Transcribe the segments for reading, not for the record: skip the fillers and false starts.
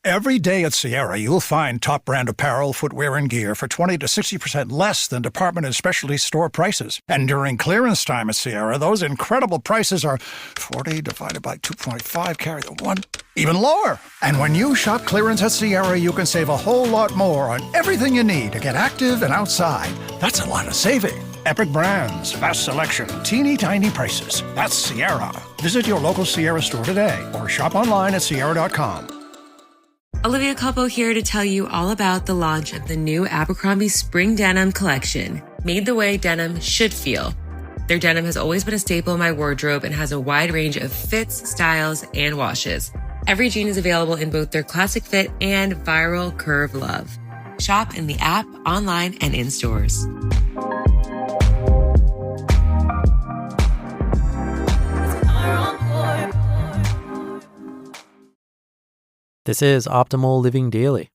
Every day at Sierra, you'll find top brand apparel, footwear, and gear for 20 to 60% less than department and specialty store prices. And during clearance time at Sierra, those incredible prices are 40 divided by 2.5, carry the 1, even lower. And when you shop clearance at Sierra, you can save a whole lot more on everything you need to get active and outside. That's a lot of saving. Epic brands, vast selection, teeny tiny prices. That's Sierra. Visit your local Sierra store today or shop online at sierra.com. Olivia Culpo here to tell you all about the launch of the new Abercrombie Spring Denim collection, made the way denim should feel. Their denim has always been a staple in my wardrobe and has a wide range of fits, styles, and washes. Every jean is available in both their classic fit and viral curve love. Shop in the app, online, and in stores. This is Optimal Living Daily,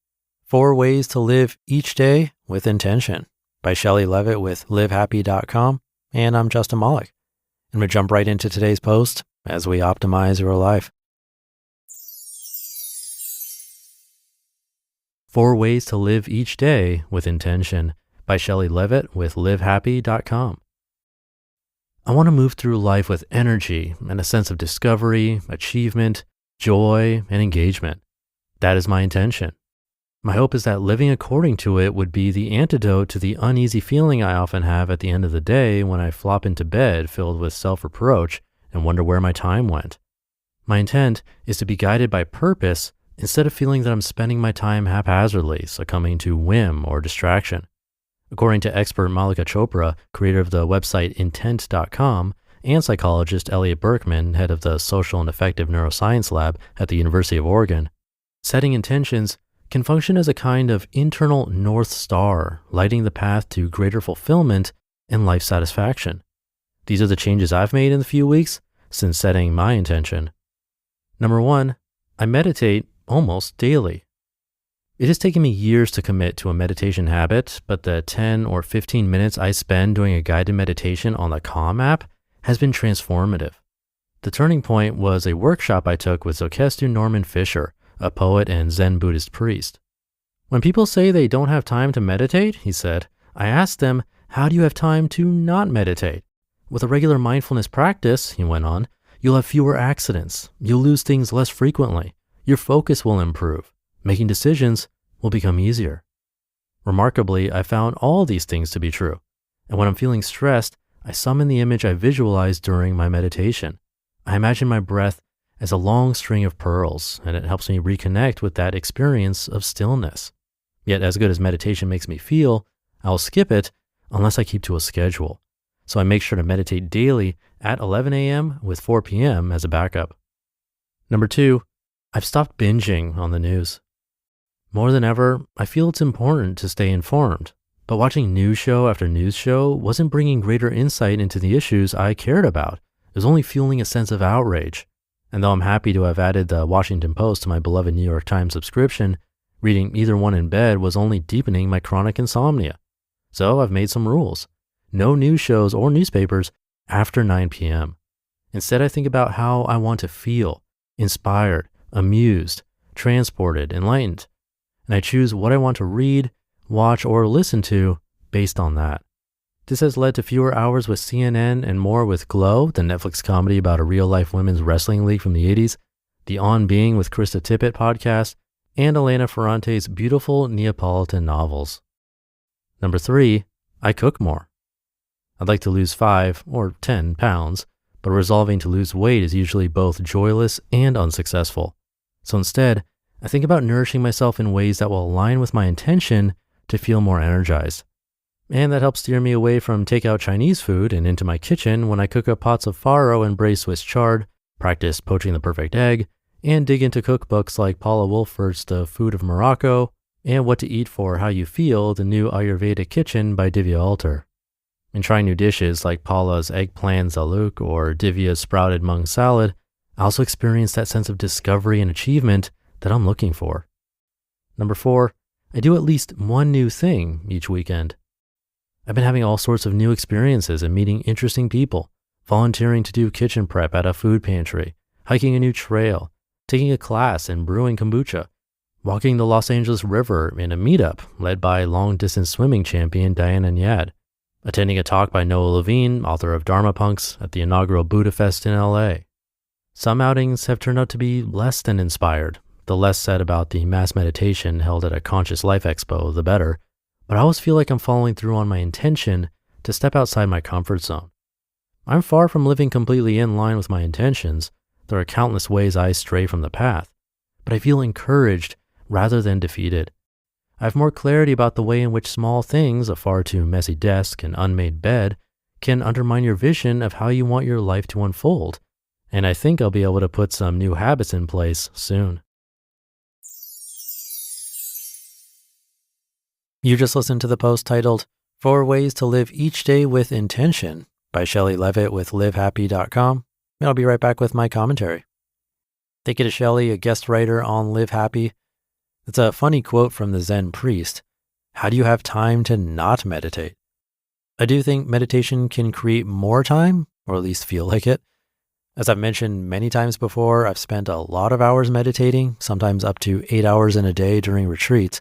4 ways to live each day with intention, by Shelley Levitt with LiveHappy.com, and I'm Justin Malik. And we jump right into today's post as we optimize your life. 4 ways to live each day with intention, by Shelley Levitt with LiveHappy.com. I want to move through life with energy and a sense of discovery, achievement, joy, and engagement. That is my intention. My hope is that living according to it would be the antidote to the uneasy feeling I often have at the end of the day when I flop into bed filled with self-reproach and wonder where my time went. My intent is to be guided by purpose instead of feeling that I'm spending my time haphazardly, succumbing to whim or distraction. According to expert Malika Chopra, creator of the website Intent.com, and psychologist Elliot Berkman, head of the Social and Affective Neuroscience Lab at the University of Oregon, setting intentions can function as a kind of internal North Star, lighting the path to greater fulfillment and life satisfaction. These are the changes I've made in the few weeks since setting my intention. Number 1, I meditate almost daily. It has taken me years to commit to a meditation habit, but the 10 or 15 minutes I spend doing a guided meditation on the Calm app has been transformative. The turning point was a workshop I took with Zokestu Norman Fisher, a poet and Zen Buddhist priest. When people say they don't have time to meditate, he said, I ask them, how do you have time to not meditate? With a regular mindfulness practice, he went on, you'll have fewer accidents, you'll lose things less frequently, your focus will improve, making decisions will become easier. Remarkably, I found all these things to be true, and when I'm feeling stressed, I summon the image I visualized during my meditation. I imagine my breath as a long string of pearls, and it helps me reconnect with that experience of stillness. Yet as good as meditation makes me feel, I'll skip it unless I keep to a schedule. So I make sure to meditate daily at 11 a.m. with 4 p.m. as a backup. Number 2, I've stopped binging on the news. More than ever, I feel it's important to stay informed, but watching news show after news show wasn't bringing greater insight into the issues I cared about. It was only fueling a sense of outrage. And though I'm happy to have added the Washington Post to my beloved New York Times subscription, reading either one in bed was only deepening my chronic insomnia. So I've made some rules. No news shows or newspapers after 9 p.m. Instead, I think about how I want to feel, inspired, amused, transported, enlightened. And I choose what I want to read, watch, or listen to based on that. This has led to fewer hours with CNN and more with Glow, the Netflix comedy about a real-life women's wrestling league from the 80s, the On Being with Krista Tippett podcast, and Elena Ferrante's beautiful Neapolitan novels. Number 3, I cook more. I'd like to lose 5 or 10 pounds, but resolving to lose weight is usually both joyless and unsuccessful. So instead, I think about nourishing myself in ways that will align with my intention to feel more energized. And that helps steer me away from takeout Chinese food and into my kitchen when I cook up pots of farro and braised Swiss chard, practice poaching the perfect egg, and dig into cookbooks like Paula Wolfert's The Food of Morocco and What to Eat for How You Feel, the new Ayurvedic Kitchen by Divya Alter. In trying new dishes like Paula's eggplant zaluk or Divya's sprouted mung salad, I also experience that sense of discovery and achievement that I'm looking for. Number 4, I do at least one new thing each weekend. I've been having all sorts of new experiences and meeting interesting people, volunteering to do kitchen prep at a food pantry, hiking a new trail, taking a class in brewing kombucha. walking the Los Angeles River in a meetup led by long-distance swimming champion Diana Nyad, attending a talk by Noah Levine, author of Dharma Punks, at the inaugural Buddha Fest in LA. Some outings have turned out to be less than inspired. The less said about the mass meditation held at a Conscious Life Expo, the better. But I always feel like I'm following through on my intention to step outside my comfort zone. I'm far from living completely in line with my intentions. There are countless ways I stray from the path, but I feel encouraged rather than defeated. I have more clarity about the way in which small things, a far too messy desk, an unmade bed, can undermine your vision of how you want your life to unfold. And I think I'll be able to put some new habits in place soon. You just listened to the post titled 4 Ways to Live Each Day with Intention by Shelley Levitt with LiveHappy.com. And I'll be right back with my commentary. Thank you to Shelley, a guest writer on LiveHappy. It's a funny quote from the Zen priest. How do you have time to not meditate? I do think meditation can create more time, or at least feel like it. As I've mentioned many times before, I've spent a lot of hours meditating, sometimes up to 8 hours in a day during retreats.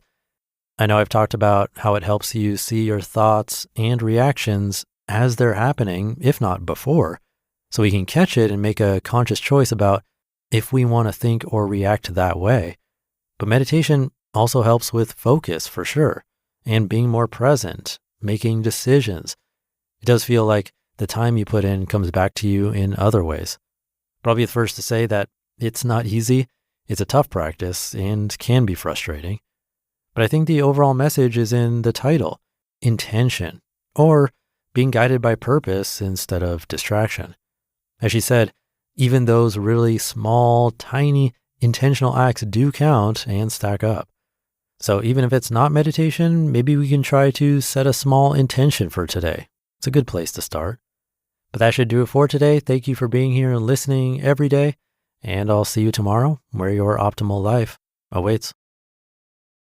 I know I've talked about how it helps you see your thoughts and reactions as they're happening, if not before, so we can catch it and make a conscious choice about if we want to think or react that way. But meditation also helps with focus for sure, and being more present, making decisions. It does feel like the time you put in comes back to you in other ways. But I'll be the first to say that it's not easy. It's a tough practice and can be frustrating. But I think the overall message is in the title, intention, or being guided by purpose instead of distraction. As she said, even those really small, tiny, intentional acts do count and stack up. So even if it's not meditation, maybe we can try to set a small intention for today. It's a good place to start. But that should do it for today. Thank you for being here and listening every day. And I'll see you tomorrow where your optimal life awaits.